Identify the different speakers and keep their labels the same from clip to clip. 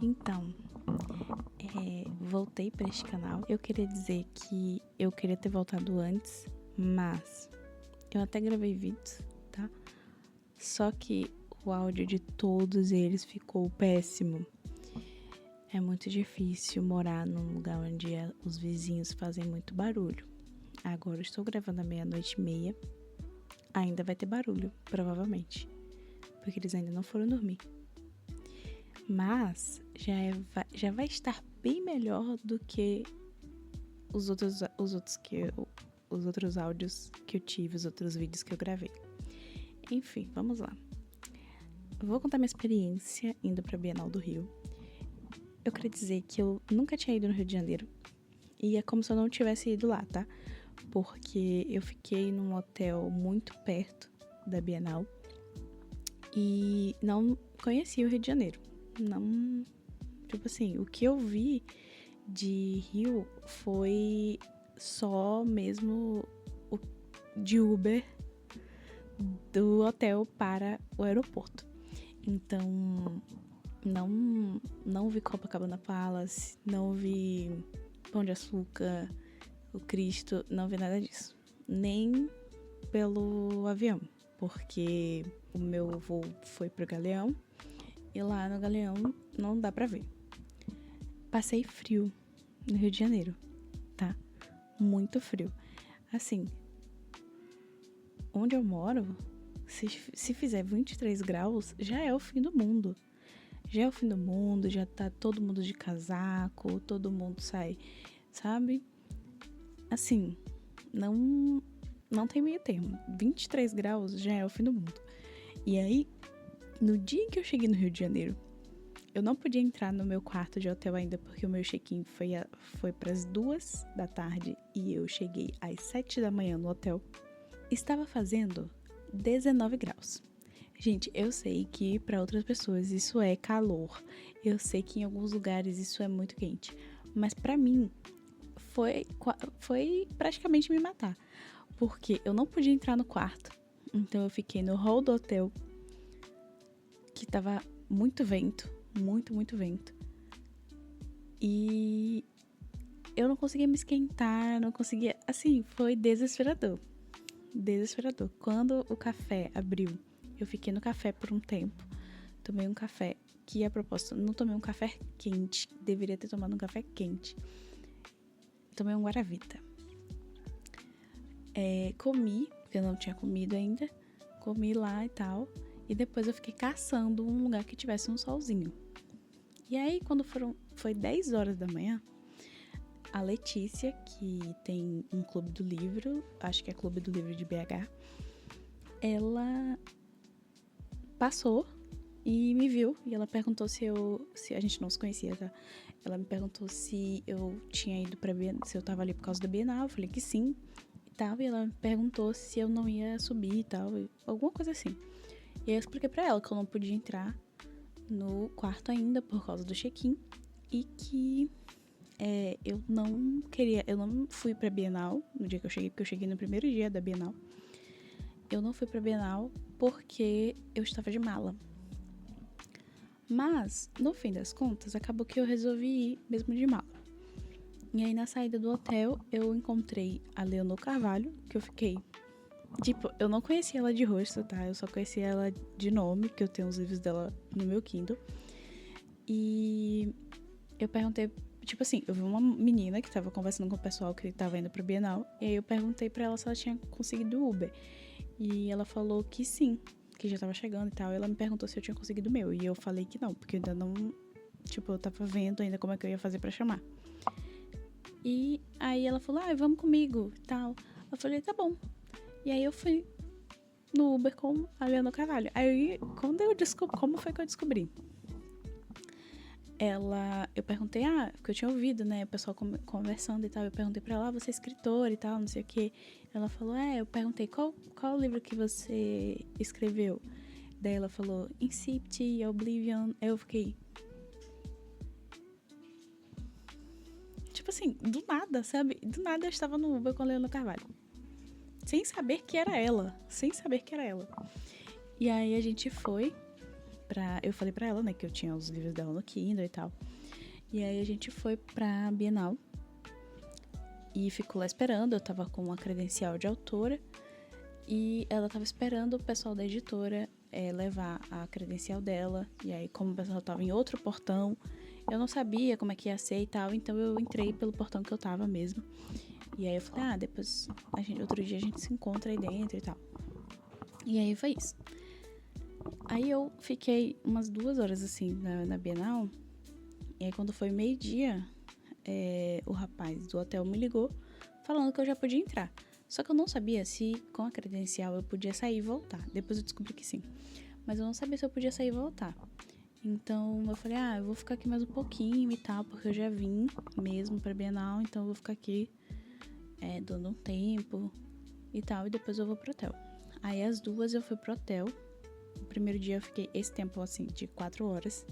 Speaker 1: Então, voltei para este canal. Eu queria dizer que eu queria ter voltado antes, mas eu até gravei vídeos, tá? Só que o áudio de todos eles ficou péssimo. É muito difícil morar num lugar onde os vizinhos fazem muito barulho. Agora eu estou gravando à 00:30. Ainda vai ter barulho, provavelmente, porque eles ainda não foram dormir. Mas já vai estar bem melhor do que os outros áudios que eu tive, os outros vídeos que eu gravei. Enfim, vamos lá. Eu vou contar minha experiência indo pra Bienal do Rio. Eu queria dizer que eu nunca tinha ido no Rio de Janeiro. E é como se eu não tivesse ido lá, tá? Porque eu fiquei num hotel muito perto da Bienal e não conhecia o Rio de Janeiro. Não, tipo assim, o que eu vi de Rio foi só mesmo o de Uber do hotel para o aeroporto. Então, não vi Copacabana Palace, não vi Pão de Açúcar, o Cristo, não vi nada disso. Nem pelo avião, porque o meu voo foi pro Galeão e lá no Galeão não dá pra ver. Passei frio no Rio de Janeiro, tá? Muito frio. Assim, onde eu moro, se fizer 23 graus, já é o fim do mundo. Já é o fim do mundo, já tá todo mundo de casaco, todo mundo sai, sabe? Assim, não tem meio termo. 23 graus já é o fim do mundo. E aí, no dia que eu cheguei no Rio de Janeiro, eu não podia entrar no meu quarto de hotel ainda, porque o meu check-in foi pras 2 da tarde e eu cheguei às 7 da manhã no hotel. Estava fazendo 19 graus. Gente, eu sei que para outras pessoas isso é calor. Eu sei que em alguns lugares isso é muito quente. Mas para mim foi praticamente me matar. Porque eu não podia entrar no quarto. Então eu fiquei no hall do hotel, que tava muito vento. Muito vento. E eu não conseguia me esquentar, não conseguia... Assim, foi desesperador. Desesperador. Quando o café abriu, eu fiquei no café por um tempo. Tomei um café que, a propósito, não tomei um café quente. Deveria ter tomado um café quente. Tomei um Guaravita. Comi, porque eu não tinha comido ainda. Comi lá e tal. E depois eu fiquei caçando um lugar que tivesse um solzinho. E aí, quando foi 10 horas da manhã, a Letícia, que tem um clube do livro, acho que é Clube do Livro de BH, ela passou e me viu. E ela perguntou se a gente não se conhecia, tá? Ela me perguntou se eu tinha ido pra Bienal, se eu tava ali por causa da Bienal. Eu falei que sim e tal. E ela me perguntou se eu não ia subir e tal, alguma coisa assim. E aí eu expliquei pra ela que eu não podia entrar no quarto ainda por causa do check-in e que eu não fui pra Bienal no dia que eu cheguei, porque eu cheguei no primeiro dia da Bienal. Eu não fui pra Bienal porque eu estava de mala. Mas, no fim das contas, acabou que eu resolvi ir mesmo de mala. E aí, na saída do hotel, eu encontrei a Leonor Carvalho, que eu fiquei... Tipo, eu não conhecia ela de rosto, tá? Eu só conhecia ela de nome, que eu tenho os livros dela no meu Kindle. E eu perguntei... Tipo assim, eu vi uma menina que tava conversando com o pessoal que tava indo pra Bienal. E aí eu perguntei pra ela se ela tinha conseguido Uber. E ela falou que sim, que já tava chegando e tal. E ela me perguntou se eu tinha conseguido o meu. E eu falei que não, porque eu ainda não... Tipo, eu tava vendo ainda como é que eu ia fazer pra chamar. E aí ela falou, vamos comigo e tal. Eu falei, tá bom. E aí eu fui no Uber com a Leonor Carvalho. Aí, quando eu descobri... Como foi que eu descobri? Eu perguntei, porque eu tinha ouvido, né, o pessoal conversando e tal, eu perguntei pra ela, você é escritora e tal, não sei o que. Ela falou, eu perguntei, qual o livro que você escreveu? Daí ela falou, Incipit, Oblivion. Eu fiquei... Tipo assim, do nada, sabe? Do nada eu estava no Uber com a Leonor Carvalho. Sem saber que era ela. E aí a gente foi Eu falei pra ela, né, que eu tinha os livros dela no Kindle e tal. E aí a gente foi pra Bienal e ficou lá esperando. Eu tava com uma credencial de autora e ela tava esperando o pessoal da editora levar a credencial dela. E aí, como o pessoal tava em outro portão, eu não sabia como é que ia ser e tal, então eu entrei pelo portão que eu tava mesmo. E aí eu falei, depois, outro dia a gente se encontra aí dentro e tal. E aí foi isso. Aí eu fiquei umas 2 horas, assim, na Bienal. E aí quando foi meio-dia, o rapaz do hotel me ligou falando que eu já podia entrar. Só que eu não sabia se com a credencial eu podia sair e voltar. Depois eu descobri que sim. Mas eu não sabia se eu podia sair e voltar. Então eu falei, eu vou ficar aqui mais um pouquinho e tal, porque eu já vim mesmo pra Bienal, então eu vou ficar aqui dando um tempo e tal, e depois eu vou pro hotel. Aí às 2 eu fui pro hotel. No primeiro dia eu fiquei esse tempo assim, de 4 horas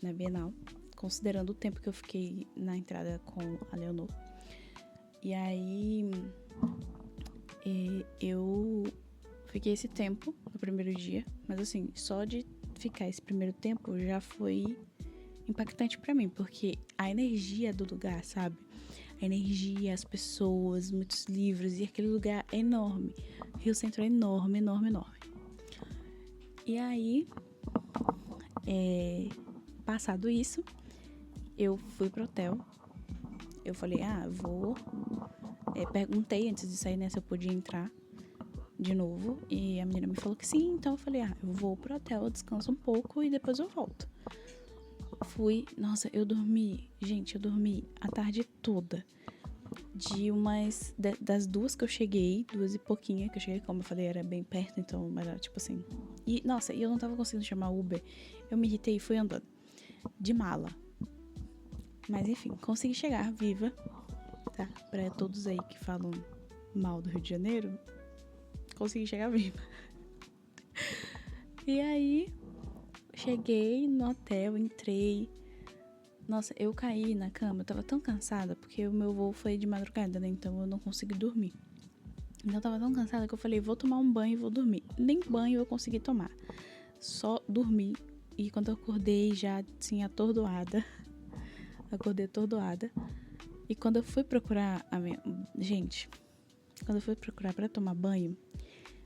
Speaker 1: na Bienal, considerando o tempo que eu fiquei na entrada com a Leonor. E aí eu fiquei esse tempo no primeiro dia, mas assim, só de ficar esse primeiro tempo já foi impactante pra mim, porque a energia do lugar, sabe? A energia, as pessoas, muitos livros, e aquele lugar é enorme. Rio Centro é enorme, enorme, enorme. E aí, passado isso, eu fui pro hotel. Eu falei, vou. Perguntei antes de sair, né, se eu podia entrar de novo. E a menina me falou que sim, então eu falei, eu vou pro hotel, eu descanso um pouco e depois eu volto. Fui, nossa, eu dormi a tarde toda. Das 2 que eu cheguei, 2 e pouquinho que eu cheguei, como eu falei, era bem perto, então era tipo assim. E, nossa, eu não tava conseguindo chamar Uber. Eu me irritei e fui andando. De mala. Mas enfim, consegui chegar viva, tá? Pra todos aí que falam mal do Rio de Janeiro, consegui chegar viva. E aí, cheguei no hotel, entrei. Nossa, eu caí na cama, eu tava tão cansada, porque o meu voo foi de madrugada, né? Então eu não consegui dormir. Então eu tava tão cansada que eu falei, vou tomar um banho e vou dormir. Nem banho eu consegui tomar. Só dormi. E quando eu acordei, já assim, atordoada. Acordei atordoada. E quando eu fui procurar Gente, quando eu fui procurar pra tomar banho,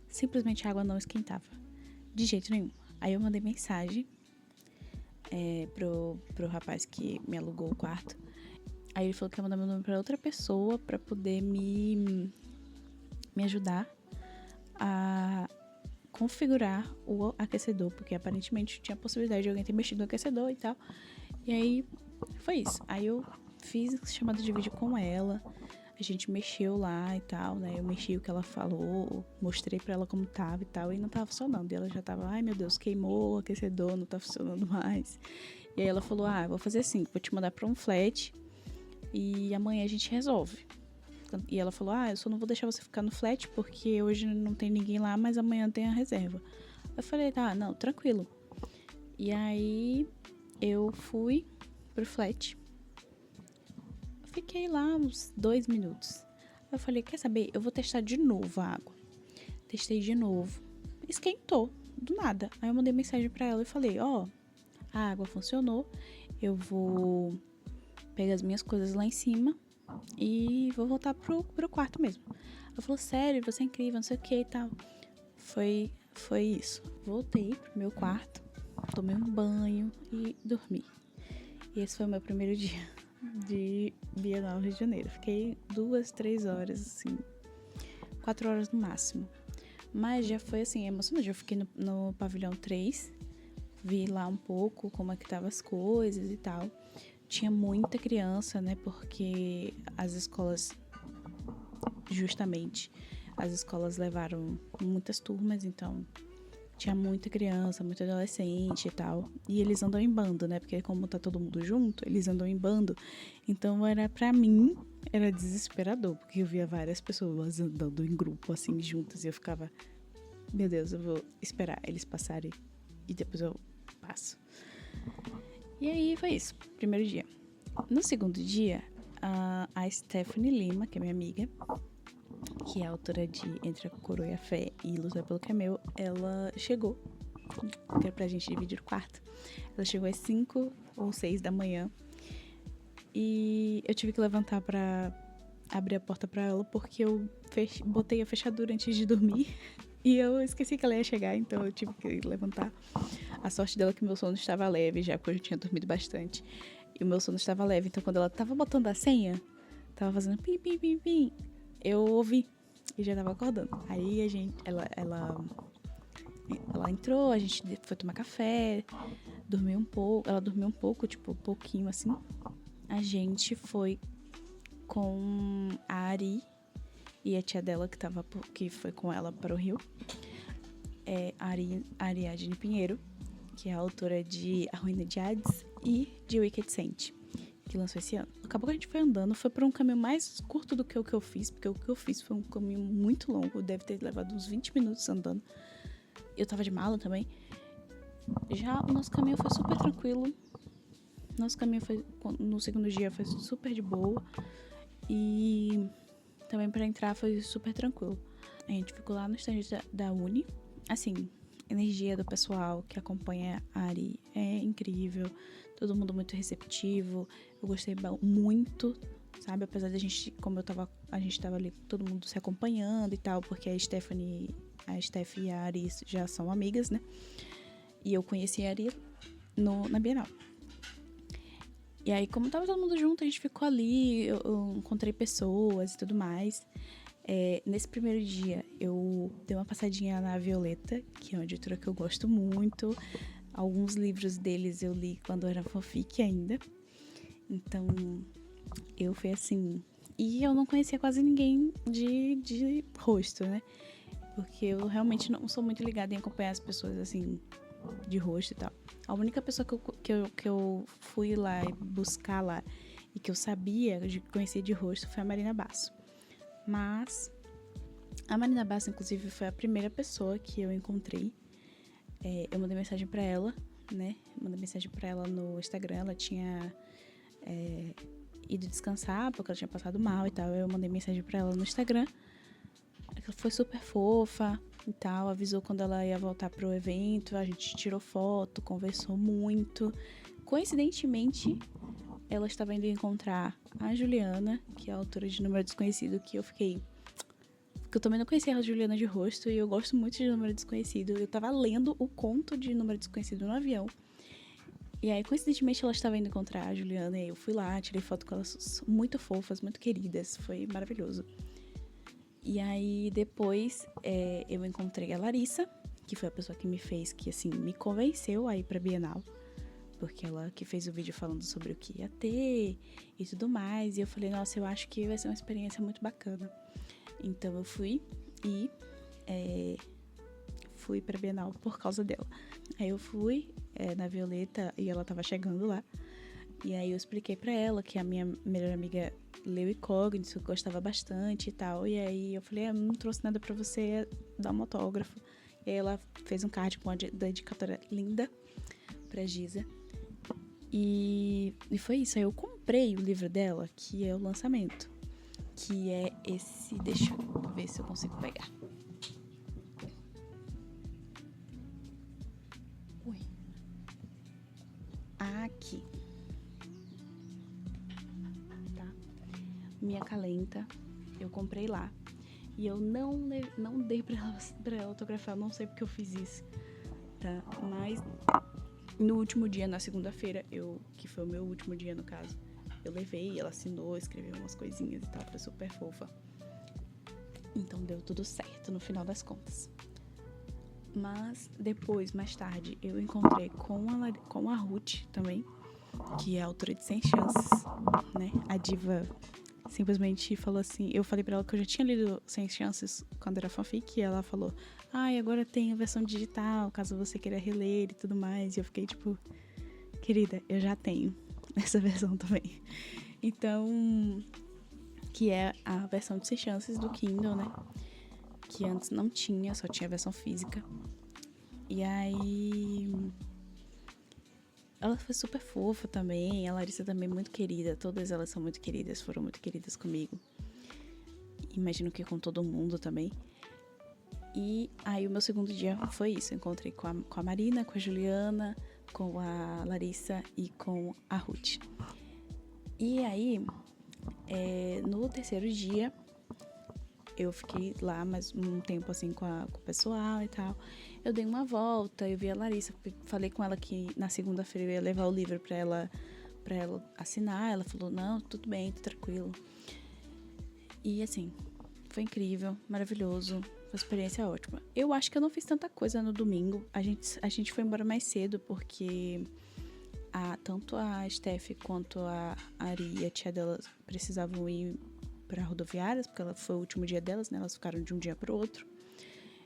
Speaker 1: simplesmente a água não esquentava. De jeito nenhum. Aí eu mandei mensagem pro rapaz que me alugou o quarto. Aí ele falou que ia mandar meu nome pra outra pessoa pra poder me ajudar a configurar o aquecedor, porque aparentemente tinha a possibilidade de alguém ter mexido no aquecedor e tal. E aí foi isso. Aí eu fiz chamada de vídeo com ela, a gente mexeu lá e tal, né? Eu mexi o que ela falou, mostrei pra ela como tava e tal, e não tava funcionando. E ela já tava, ai meu Deus, queimou o aquecedor, não tá funcionando mais. E aí ela falou, vou fazer assim, vou te mandar pra um flat e amanhã a gente resolve. E ela falou, eu só não vou deixar você ficar no flat porque hoje não tem ninguém lá, mas amanhã tem a reserva. Eu falei, não, tranquilo. E aí eu fui pro flat. Fiquei lá uns 2 minutos. Eu falei, quer saber? Eu vou testar de novo a água. Testei de novo. Esquentou, do nada. Aí eu mandei mensagem pra ela e falei, a água funcionou. Eu vou pegar as minhas coisas lá em cima e vou voltar pro quarto mesmo. Ela falou, sério, você é incrível, não sei o que e tal. Foi isso. Voltei pro meu quarto, tomei um banho e dormi. E esse foi o meu primeiro dia de Bienal Rio de Janeiro. Fiquei 2, 3 horas, assim, 4 horas no máximo. Mas já foi, assim, emocionante. Eu fiquei no pavilhão 3, vi lá um pouco como é que estavam as coisas e tal. Tinha muita criança, né, porque as escolas, justamente, as escolas levaram muitas turmas, então tinha muita criança, muito adolescente e tal. E eles andam em bando, né? Porque como tá todo mundo junto, eles andam em bando. Então pra mim, era desesperador. Porque eu via várias pessoas andando em grupo, assim, juntas. E eu ficava, meu Deus, eu vou esperar eles passarem e depois eu passo. E aí foi isso, primeiro dia. No segundo dia, a Stephanie Lima, que é minha amiga, que é a autora de Entre a Coroa e a Fé e Luta pelo que é Meu, ela chegou que era pra gente dividir o quarto. Ela chegou às 5 ou 6 da manhã. E eu tive que levantar pra abrir a porta pra ela, porque eu botei a fechadura antes de dormir. E eu esqueci que ela ia chegar, então eu tive que levantar. A sorte dela é que meu sono estava leve, já porque eu já tinha dormido bastante. E o meu sono estava leve, então quando ela tava botando a senha, tava fazendo pim, pim, pim, pim, eu ouvi e já tava acordando. Aí ela entrou, a gente foi tomar café, dormiu um pouco, ela dormiu um pouco, tipo, um pouquinho assim. A gente foi com a Ari e a tia dela que foi com ela para o Rio. A Ariadne Pinheiro, que é a autora de A Ruína de Hades e de Wicked Saint, que lançou esse ano. Acabou que a gente foi andando, foi por um caminho mais curto do que o que eu fiz, porque o que eu fiz foi um caminho muito longo, deve ter levado uns 20 minutos andando. Eu tava de mala também. Já o nosso caminho foi super tranquilo. Nosso caminho no segundo dia foi super de boa. E também pra entrar foi super tranquilo. A gente ficou lá no stand da Uni. Assim, a energia do pessoal que acompanha a Ari é incrível. Todo mundo muito receptivo. Eu gostei muito, sabe? Apesar da gente, a gente tava ali, todo mundo se acompanhando e tal, porque a Steph e a Ari já são amigas, né? E eu conheci a Ari na Bienal. E aí, como tava todo mundo junto, a gente ficou ali, eu encontrei pessoas e tudo mais. Nesse primeiro dia, eu dei uma passadinha na Violeta, que é uma editora que eu gosto muito. Alguns livros deles eu li quando eu era fanfic ainda. Então, eu fui assim... E eu não conhecia quase ninguém de rosto, né? Porque eu realmente não sou muito ligada em acompanhar as pessoas, assim, de rosto e tal. A única pessoa que eu fui lá e buscar lá e que eu sabia de conhecer de rosto foi a Marina Basso. Mas a Marina Basso, inclusive, foi a primeira pessoa que eu encontrei. Eu mandei mensagem pra ela, né? Mandei mensagem pra ela no Instagram. Ela tinha ido descansar porque ela tinha passado mal e tal. Eu mandei mensagem pra ela no Instagram. Ela foi super fofa e tal, avisou quando ela ia voltar pro evento, a gente tirou foto, conversou muito. Coincidentemente, ela estava indo encontrar a Juliana, que é a autora de Número Desconhecido, que eu fiquei... Porque eu também não conhecia a Juliana de rosto e eu gosto muito de Número Desconhecido. Eu tava lendo o conto de Número Desconhecido no avião. E aí, coincidentemente, ela estava indo encontrar a Juliana e eu fui lá, tirei foto com elas muito fofas, muito queridas. Foi maravilhoso. E aí, depois, eu encontrei a Larissa, que foi a pessoa que me convenceu a ir pra Bienal. Porque ela que fez o vídeo falando sobre o que ia ter e tudo mais. E eu falei, nossa, eu acho que vai ser uma experiência muito bacana. Então, eu fui e fui pra Bienal por causa dela. Aí, eu fui na Violeta e ela tava chegando lá. E aí, eu expliquei pra ela que a minha melhor amiga leu Incógnito, gostava bastante e tal. E aí eu falei, não trouxe nada pra você dar um autógrafo. E aí ela fez um card com a dedicatória linda pra Giza. E foi isso. Aí eu comprei o livro dela, que é o lançamento. Que é esse... Deixa eu ver se eu consigo pegar. Ui. Aqui. Minha Calenta, eu comprei lá. E eu não dei pra ela autografar, eu não sei porque eu fiz isso, tá? Mas no último dia, na segunda-feira, que foi o meu último dia no caso, eu levei, ela assinou, escreveu umas coisinhas e tal, foi super fofa. Então deu tudo certo no final das contas. Mas depois, mais tarde, eu encontrei com a Ruth também, que é a autora de Sem Chances, né? A diva simplesmente falou assim, eu falei pra ela que eu já tinha lido Sem Chances quando era fanfic, e ela falou, agora tem a versão digital, caso você queira reler e tudo mais, e eu fiquei tipo, querida, eu já tenho essa versão também. Então, que é a versão de Sem Chances do Kindle, né, que antes não tinha, só tinha a versão física. E aí... ela foi super fofa também, a Larissa também muito querida, todas elas são muito queridas, foram muito queridas comigo. Imagino que com todo mundo também. E aí o meu segundo dia foi isso. Eu encontrei com a Marina, com a Juliana, com a Larissa e com a Ruth. E aí, no terceiro dia, eu fiquei lá mais um tempo assim com o pessoal e tal. Eu dei uma volta, eu vi a Larissa, falei com ela que na segunda-feira eu ia levar o livro pra ela assinar. Ela falou, não, tudo bem, tudo tranquilo. E assim, foi incrível, maravilhoso, foi uma experiência ótima. Eu acho que eu não fiz tanta coisa no domingo. A gente foi embora mais cedo porque tanto a Steph quanto a Ari e a tia delas precisavam ir pra rodoviárias, porque foi o último dia delas, né? Elas ficaram de um dia pro outro.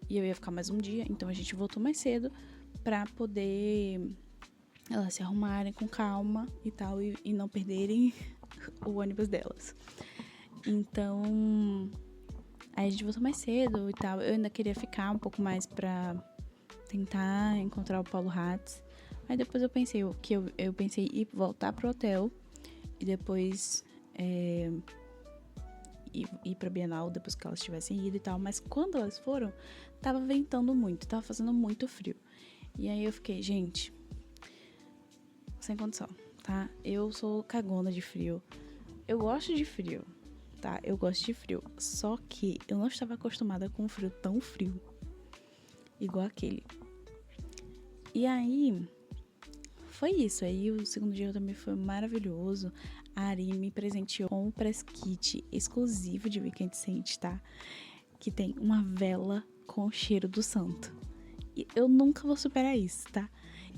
Speaker 1: E eu ia ficar mais um dia, então a gente voltou mais cedo pra poder elas se arrumarem com calma e tal, e não perderem o ônibus delas. Então, aí a gente voltou mais cedo e tal. Eu ainda queria ficar um pouco mais pra tentar encontrar o Paulo Hatz. Aí depois eu pensei eu pensei em voltar pro hotel e depois ir pra Bienal depois que elas tivessem ido e tal. Mas quando elas foram, tava ventando muito, tava fazendo muito frio. E aí eu fiquei, gente, sem condição, tá? Eu sou cagona de frio. Eu gosto de frio, tá? Eu gosto de frio. Só que eu não estava acostumada com um frio tão frio. Igual aquele. E aí, foi isso. Aí o segundo dia também foi maravilhoso. A Ari me presenteou com um press kit exclusivo de Weekend Scent, tá? Que tem uma vela com o cheiro do santo. E eu nunca vou superar isso, tá?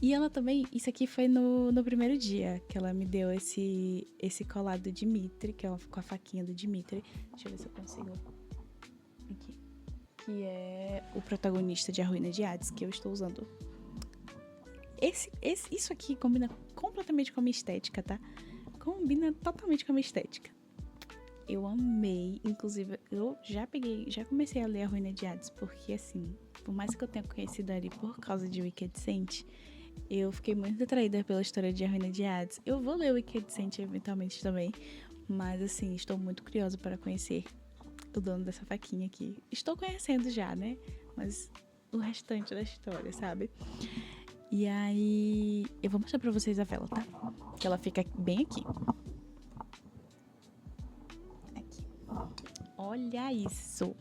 Speaker 1: E ela também, isso aqui foi no primeiro dia, que ela me deu esse colar do Dimitri, que é com a faquinha do Dimitri. Deixa eu ver se eu consigo. Aqui. Que é o protagonista de A Ruína de Hades, que eu estou usando. Isso aqui combina completamente com a minha estética, tá? Combina totalmente com a minha estética. Eu amei, inclusive eu já comecei a ler A Ruína de Hades, porque assim, por mais que eu tenha conhecido ali por causa de Wicked Scent, eu fiquei muito atraída pela história de A Ruína de Hades. Eu vou ler Wicked Scent eventualmente também, mas assim, estou muito curiosa para conhecer o dono dessa faquinha aqui. Estou conhecendo já, né? Mas o restante da história, sabe? E aí, eu vou mostrar pra vocês a vela, tá? Que ela fica bem aqui. Aqui. Olha isso!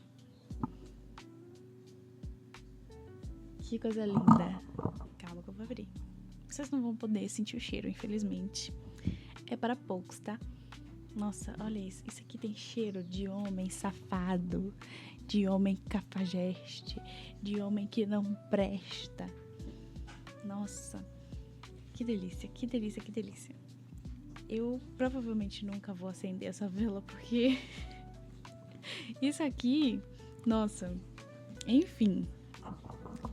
Speaker 1: Que coisa linda. Calma que eu vou abrir. Vocês não vão poder sentir o cheiro, infelizmente. É para poucos, tá? Nossa, olha isso. Isso aqui tem cheiro de homem safado, de homem cafajeste, de homem que não presta. Nossa, que delícia, que delícia, que delícia. Eu provavelmente nunca vou acender essa vela porque isso aqui, nossa, enfim.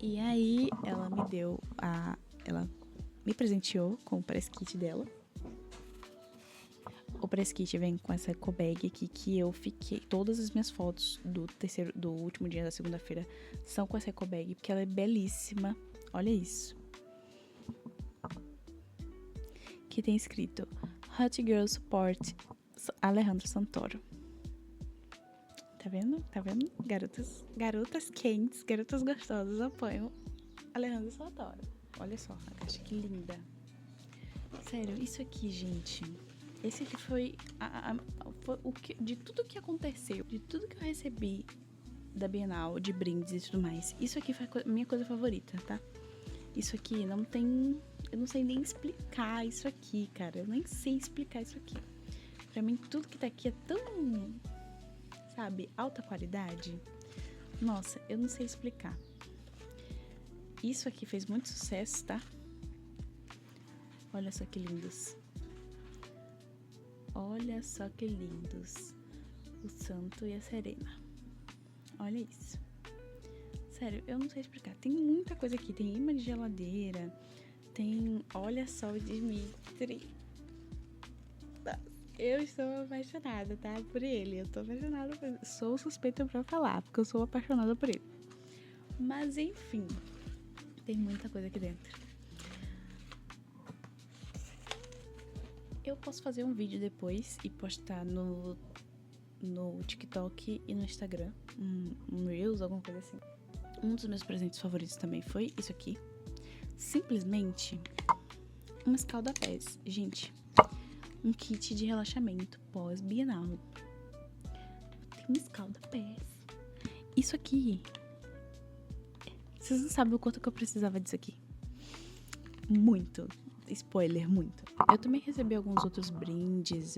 Speaker 1: E aí ela me presenteou com o press kit dela. O press kit vem com essa eco bag aqui que eu fiquei. Todas as minhas fotos do último dia da segunda-feira são com essa eco bag, porque ela é belíssima. Olha isso. Que tem escrito Hot Girl Support Alejandro Santoro. Tá vendo? Tá vendo? Garotas quentes, garotas gostosas apoiam Alejandro Santoro. Olha só, a caixa que linda. Sério, isso aqui, gente. Esse aqui foi de tudo que aconteceu, de tudo que eu recebi da Bienal, de brindes e tudo mais. Isso aqui foi a minha coisa favorita, tá? Isso aqui não tem... Eu não sei nem explicar isso aqui, cara. Eu nem sei explicar isso aqui. Pra mim, tudo que tá aqui é tão... Sabe? Alta qualidade. Nossa, eu não sei explicar. Isso aqui fez muito sucesso, tá? Olha só que lindos. Olha só que lindos. O Santo e a Serena. Olha isso. Sério, eu não sei explicar. Tem muita coisa aqui. Tem imã de geladeira. Tem... Olha só o Dimitri. Eu estou apaixonada, tá? Por ele. Eu tô apaixonada por ele. Sou suspeita pra falar, porque eu sou apaixonada por ele. Mas, enfim. Tem muita coisa aqui dentro. Eu posso fazer um vídeo depois e postar no TikTok e no Instagram. Um Reels, alguma coisa assim. Um dos meus presentes favoritos também foi isso aqui. Simplesmente uma escalda-pés. Gente, um kit de relaxamento pós-bienal. Tem uma escalda-pés. Isso aqui... Vocês não sabem o quanto que eu precisava disso aqui. Muito. Spoiler, muito. Eu também recebi alguns outros brindes,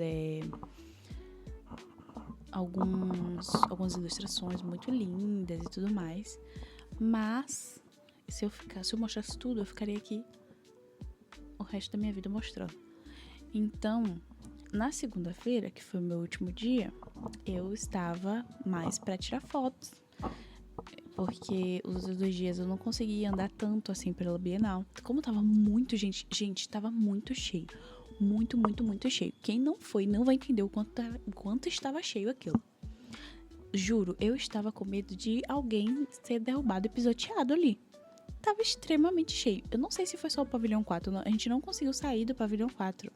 Speaker 1: algumas ilustrações muito lindas e tudo mais. Mas, se eu mostrasse tudo, eu ficaria aqui o resto da minha vida mostrando. Então, na segunda-feira, que foi o meu último dia, eu estava mais pra tirar fotos. Porque os outros 2 dias eu não conseguia andar tanto assim pela Bienal. Como tava muito gente, tava muito cheio. Muito, muito, muito cheio. Quem não foi não vai entender o quanto estava cheio aquilo. Juro, eu estava com medo de alguém ser derrubado e pisoteado ali. Tava extremamente cheio. Eu não sei se foi só o pavilhão 4. A gente não conseguiu sair do pavilhão 4.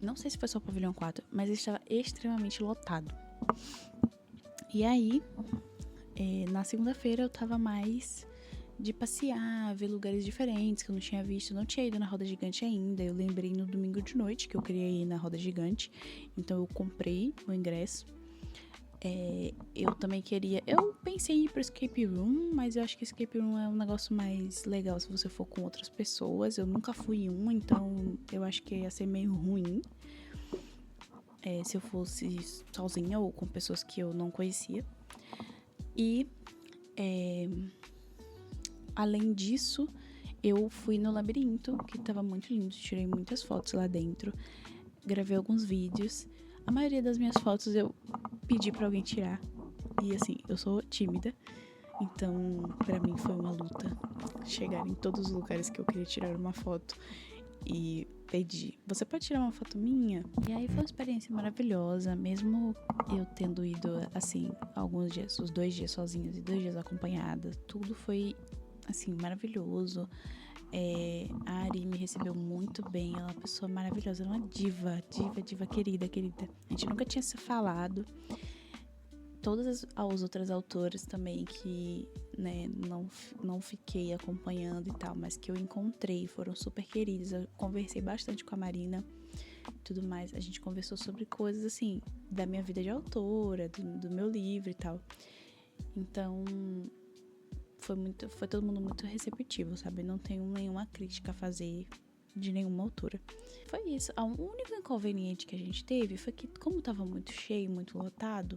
Speaker 1: Não sei se foi só o pavilhão 4, mas estava extremamente lotado. E aí... na segunda-feira eu tava mais de passear, ver lugares diferentes que eu não tinha visto. Não tinha ido na Roda Gigante ainda. Eu lembrei no domingo de noite que eu queria ir na Roda Gigante. Então eu comprei o ingresso. Eu também queria... Eu pensei em ir pro Escape Room, mas eu acho que Escape Room é um negócio mais legal se você for com outras pessoas. Eu nunca fui em um, então eu acho que ia ser meio ruim. Se eu fosse sozinha ou com pessoas que eu não conhecia. E, além disso, eu fui no labirinto, que tava muito lindo, tirei muitas fotos lá dentro, gravei alguns vídeos. A maioria das minhas fotos eu pedi pra alguém tirar. E assim, eu sou tímida, então pra mim foi uma luta chegar em todos os lugares que eu queria tirar uma foto. E pedi, você pode tirar uma foto minha? E aí foi uma experiência maravilhosa, mesmo eu tendo ido, assim, alguns dias, os 2 dias sozinhas e 2 dias acompanhada. Tudo foi, assim, maravilhoso. A Ari me recebeu muito bem, ela é uma pessoa maravilhosa, ela é uma diva, querida. A gente nunca tinha se falado. Todas as outras autoras também que, né, não fiquei acompanhando e tal, mas que eu encontrei, foram super queridas. Eu conversei bastante com a Marina e tudo mais. A gente conversou sobre coisas, assim, da minha vida de autora, do meu livro e tal. Então, foi todo mundo muito receptivo, sabe? Não tenho nenhuma crítica a fazer de nenhuma autora. Foi isso. O único inconveniente que a gente teve foi que, como tava muito cheio, muito lotado...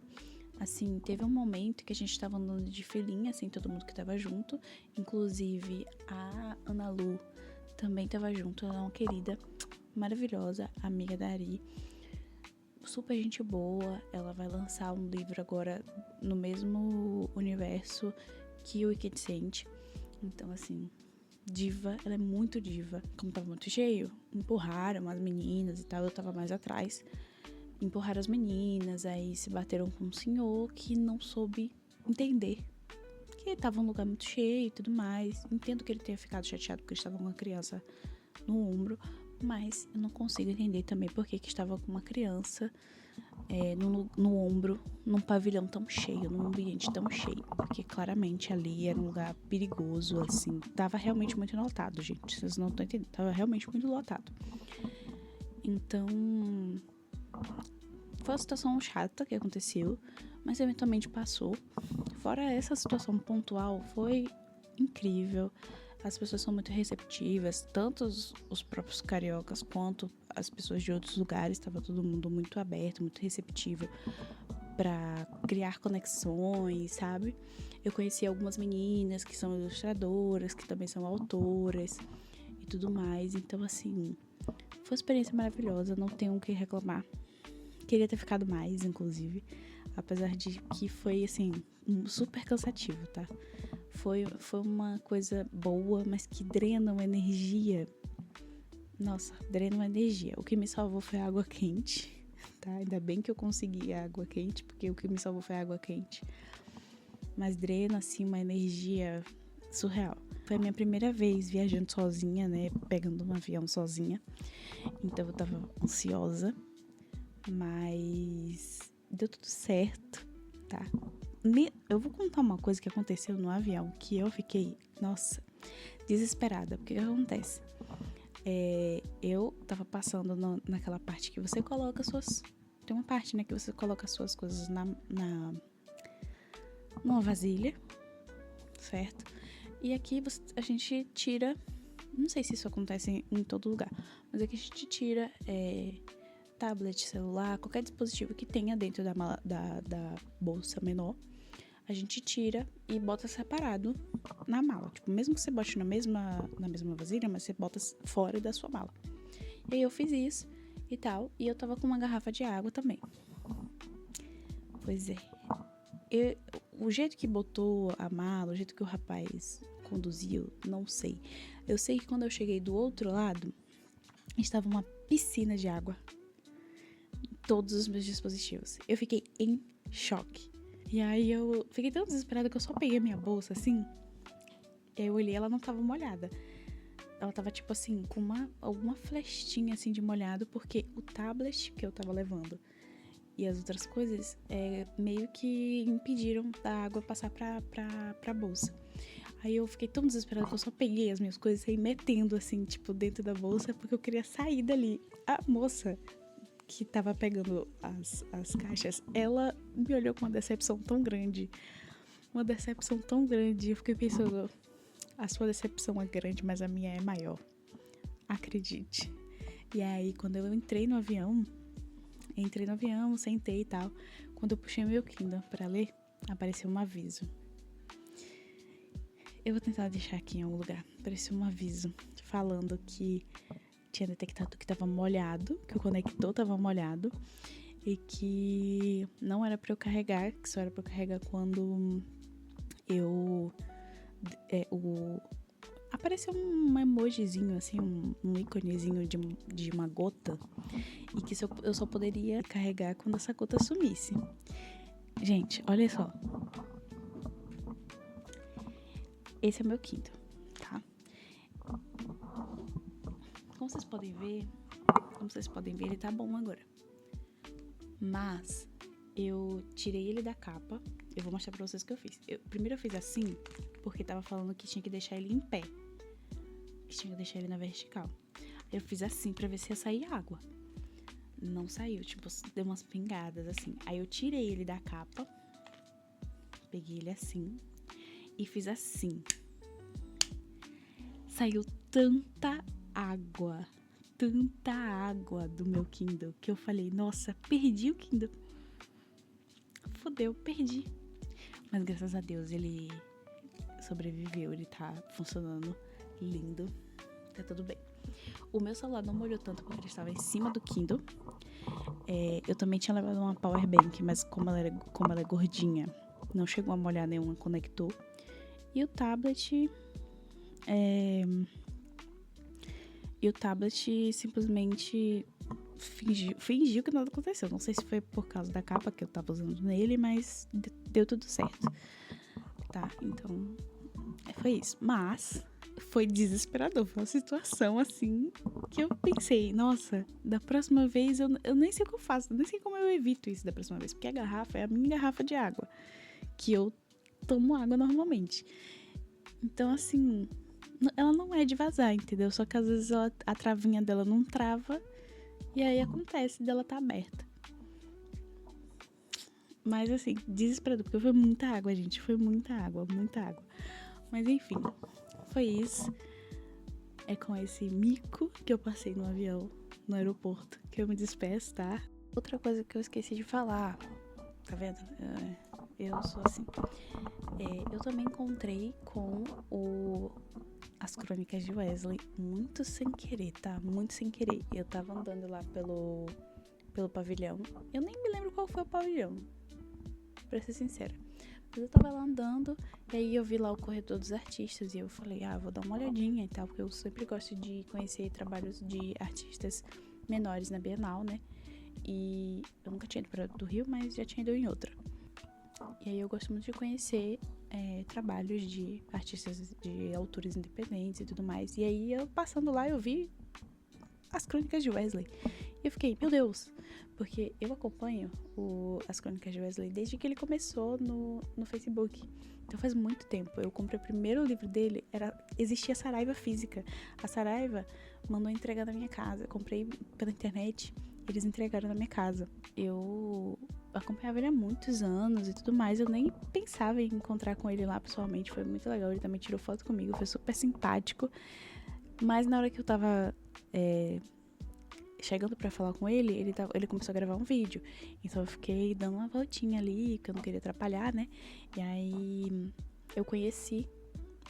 Speaker 1: Assim, teve um momento que a gente tava andando de filinha, assim, todo mundo que tava junto. Inclusive, a Ana Lu também tava junto. Ela é uma querida, maravilhosa, amiga da Ari. Super gente boa. Ela vai lançar um livro agora no mesmo universo que o Wicked Saint. Então, assim, diva. Ela é muito diva. Como tava muito cheio, empurraram as meninas e tal. Eu tava mais atrás. Empurraram as meninas, aí se bateram com um senhor que não soube entender que tava um lugar muito cheio e tudo mais. Entendo que ele tenha ficado chateado porque estava com uma criança no ombro, mas eu não consigo entender também por que estava com uma criança no ombro, num pavilhão tão cheio, num ambiente tão cheio, porque claramente ali era um lugar perigoso, assim, tava realmente muito lotado, gente, vocês não estão entendendo, tava realmente muito lotado. Então... Foi uma situação chata que aconteceu, mas eventualmente passou. Fora essa situação pontual, foi incrível. As pessoas são muito receptivas, tanto os próprios cariocas quanto as pessoas de outros lugares. Estava todo mundo muito aberto, muito receptivo para criar conexões, sabe? Eu conheci algumas meninas que são ilustradoras, que também são autoras e tudo mais. Então, assim, foi uma experiência maravilhosa, não tenho o que reclamar. Queria ter ficado mais, inclusive, apesar de que foi, assim, super cansativo, tá? Foi uma coisa boa, mas que drena uma energia. Nossa, drena uma energia. O que me salvou foi a água quente, tá? Ainda bem que eu consegui a água quente, porque o que me salvou foi a água quente. Mas drena, assim, uma energia surreal. Foi a minha primeira vez viajando sozinha, né? Pegando um avião sozinha. Então eu tava ansiosa. Mas deu tudo certo, tá? Eu vou contar uma coisa que aconteceu no avião, que eu fiquei, nossa, desesperada. Porque o que acontece? Eu tava passando naquela parte que você coloca suas... Tem uma parte, né, que você coloca as suas coisas numa vasilha, certo? E aqui a gente tira... Não sei se isso acontece em todo lugar, mas aqui a gente tira tablet, celular, qualquer dispositivo que tenha dentro da bolsa menor. A gente tira e bota separado na mala. Tipo, mesmo que você bote na mesma vasilha, mas você bota fora da sua mala. E aí eu fiz isso e tal. E eu tava com uma garrafa de água também. Pois é. O jeito que botou a mala, o jeito que o rapaz conduziu, não sei. Eu sei que quando eu cheguei do outro lado, estava uma piscina de água em todos os meus dispositivos. Eu fiquei em choque. E aí eu fiquei tão desesperada que eu só peguei a minha bolsa, assim. E aí eu olhei, ela não tava molhada. Ela tava, tipo assim, com alguma flechinha, assim, de molhado. Porque o tablet que eu tava levando e as outras coisas meio que impediram da água passar pra bolsa. Aí eu fiquei tão desesperada que eu só peguei as minhas coisas e saí metendo, assim, tipo, dentro da bolsa. Porque eu queria sair dali. A moça que tava pegando as caixas, ela me olhou com uma decepção tão grande. Uma decepção tão grande. Eu fiquei pensando, a sua decepção é grande, mas a minha é maior. Acredite. E aí, quando eu entrei no avião, sentei e tal. Quando eu puxei meu Kindle pra ler, apareceu um aviso. Eu vou tentar deixar aqui em algum lugar. Apareceu um aviso falando que tinha detectado que tava molhado, que o conector tava molhado e que não era pra eu carregar, que só era pra eu carregar quando apareceu um emojizinho, assim, um íconezinho de uma gota e que eu só poderia carregar quando essa gota sumisse. Gente, olha só. Esse é meu Kindle, tá? Como vocês podem ver, ele tá bom agora. Mas eu tirei ele da capa. Eu vou mostrar pra vocês o que eu fiz. Primeiro eu fiz assim, porque tava falando que tinha que deixar ele em pé. Que tinha que deixar ele na vertical. Aí eu fiz assim pra ver se ia sair água. Não saiu, tipo, deu umas pingadas assim. Aí eu tirei ele da capa. Peguei ele assim e fiz assim. Saiu tanta água do meu Kindle que eu falei, nossa, perdi o Kindle. Fodeu, perdi. Mas graças a Deus ele sobreviveu, ele tá funcionando lindo, tá tudo bem. O meu celular não molhou tanto porque ele estava em cima do Kindle. Eu também tinha levado uma power bank, mas como ela é gordinha, não chegou a molhar nenhum conector. E o tablet simplesmente fingiu que nada aconteceu. Não sei se foi por causa da capa que eu tava usando nele, mas deu tudo certo. Tá, então foi isso. Mas foi desesperador. Foi uma situação assim que eu pensei, nossa, da próxima vez eu nem sei o que eu faço, nem sei como eu evito isso da próxima vez. Porque a garrafa é a minha garrafa de água, que eu tomo água normalmente. Então, assim, ela não é de vazar, entendeu? Só que às vezes a travinha dela não trava e aí acontece dela tá aberta. Mas assim, desesperador, porque foi muita água, gente. Foi muita água. Mas enfim, foi isso. É com esse mico que eu passei no avião, no aeroporto, que eu me despeço, tá? Outra coisa que eu esqueci de falar, tá vendo? Eu sou assim. Eu também encontrei com as crônicas de Wesley muito sem querer, tá? Muito sem querer. Eu tava andando lá pelo pavilhão. Eu nem me lembro qual foi o pavilhão, pra ser sincera. Mas eu tava lá andando, e aí eu vi lá o corredor dos artistas, e eu falei, vou dar uma olhadinha e tal, porque eu sempre gosto de conhecer trabalhos de artistas menores na Bienal, né? E eu nunca tinha ido pra do Rio, mas já tinha ido em outra. E aí eu gosto muito de conhecer trabalhos de artistas, de autores independentes e tudo mais. E aí eu passando lá, eu vi As Crônicas de Wesley. E eu fiquei, meu Deus, porque eu acompanho as Crônicas de Wesley desde que ele começou no Facebook. Então faz muito tempo. Eu comprei o primeiro livro dele, existia a Saraiva física. A Saraiva mandou entregar na minha casa. Eu comprei pela internet, eles entregaram na minha casa. Eu acompanhava ele há muitos anos e tudo mais. Eu nem pensava em encontrar com ele lá pessoalmente. Foi muito legal. Ele também tirou foto comigo, foi super simpático. Mas na hora que eu tava chegando pra falar com ele, ele começou a gravar um vídeo. Então eu fiquei dando uma voltinha ali, porque eu não queria atrapalhar, né? E aí eu conheci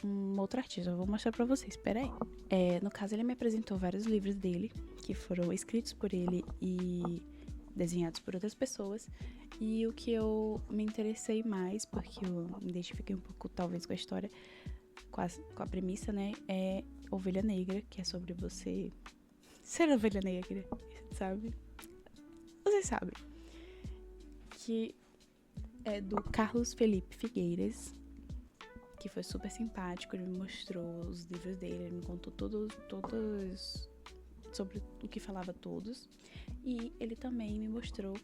Speaker 1: um outro artista, eu vou mostrar pra vocês, espera aí. No caso, ele me apresentou vários livros dele, que foram escritos por ele e desenhados por outras pessoas. E o que eu me interessei mais, porque eu me identifiquei um pouco, talvez, com a história, com a premissa, né? É Ovelha Negra, que é sobre você ser ovelha negra, sabe? Vocês sabem. Que é do Carlos Felipe Figueiras, que foi super simpático. Ele me mostrou os livros dele, ele me contou todos sobre o que falava todos. E ele também me mostrou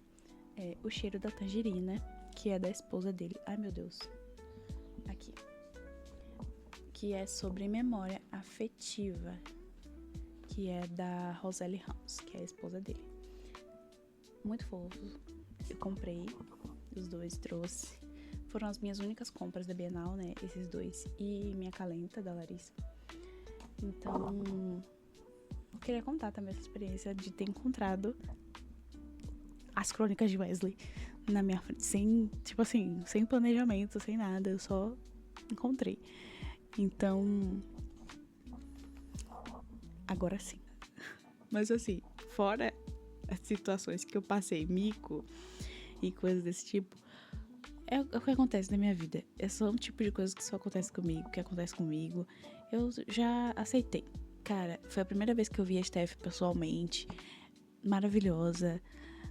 Speaker 1: O Cheiro da Tangerina, que é da esposa dele. Ai, meu Deus. Aqui. Que é sobre memória afetiva, que é da Roseli Ramos, que é a esposa dele. Muito fofo. Eu comprei os dois, trouxe. Foram as minhas únicas compras da Bienal, né? Esses dois. E minha calenta, da Larissa. Então, eu queria contar também essa experiência de ter encontrado as Crônicas de Wesley na minha frente. Sem, tipo assim, sem planejamento, sem nada. Eu só encontrei. Então, agora sim. Mas assim, fora as situações que eu passei, mico e coisas desse tipo, é o que acontece na minha vida. É só um tipo de coisa que só acontece comigo, que acontece comigo. Eu já aceitei. Cara, foi a primeira vez que eu vi a Steph pessoalmente. Maravilhosa.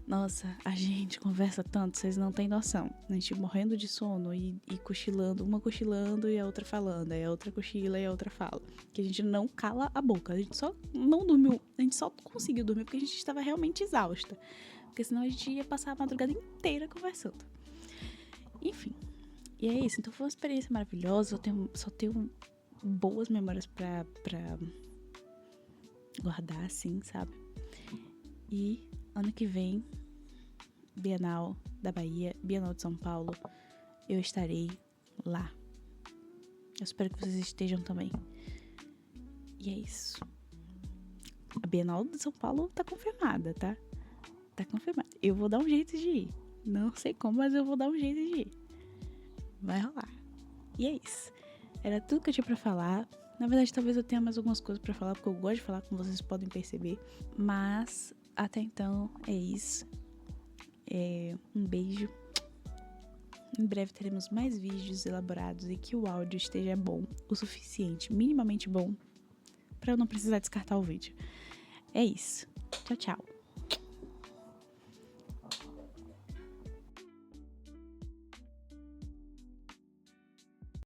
Speaker 1: Nossa, a gente conversa tanto, vocês não têm noção. A gente morrendo de sono e cochilando, uma cochilando e a outra falando, aí a outra cochila e a outra fala. Que a gente não cala a boca, a gente só não dormiu, a gente só conseguiu dormir porque a gente estava realmente exausta. Porque senão a gente ia passar a madrugada inteira conversando. Enfim, e é isso. Então foi uma experiência maravilhosa, só tenho boas memórias pra guardar, assim, sabe? E ano que vem, Bienal da Bahia, Bienal de São Paulo, eu estarei lá. Eu espero que vocês estejam também. E é isso. A Bienal de São Paulo tá confirmada, tá? Tá confirmada. Eu vou dar um jeito de ir. Não sei como, mas eu vou dar um jeito de ir. Vai rolar. E é isso. Era tudo que eu tinha pra falar. Na verdade, talvez eu tenha mais algumas coisas pra falar, porque eu gosto de falar, como vocês podem perceber. Mas, até então, é isso. Um beijo. Em breve teremos mais vídeos elaborados e que o áudio esteja bom o suficiente, minimamente bom, pra eu não precisar descartar o vídeo. É isso. Tchau, tchau.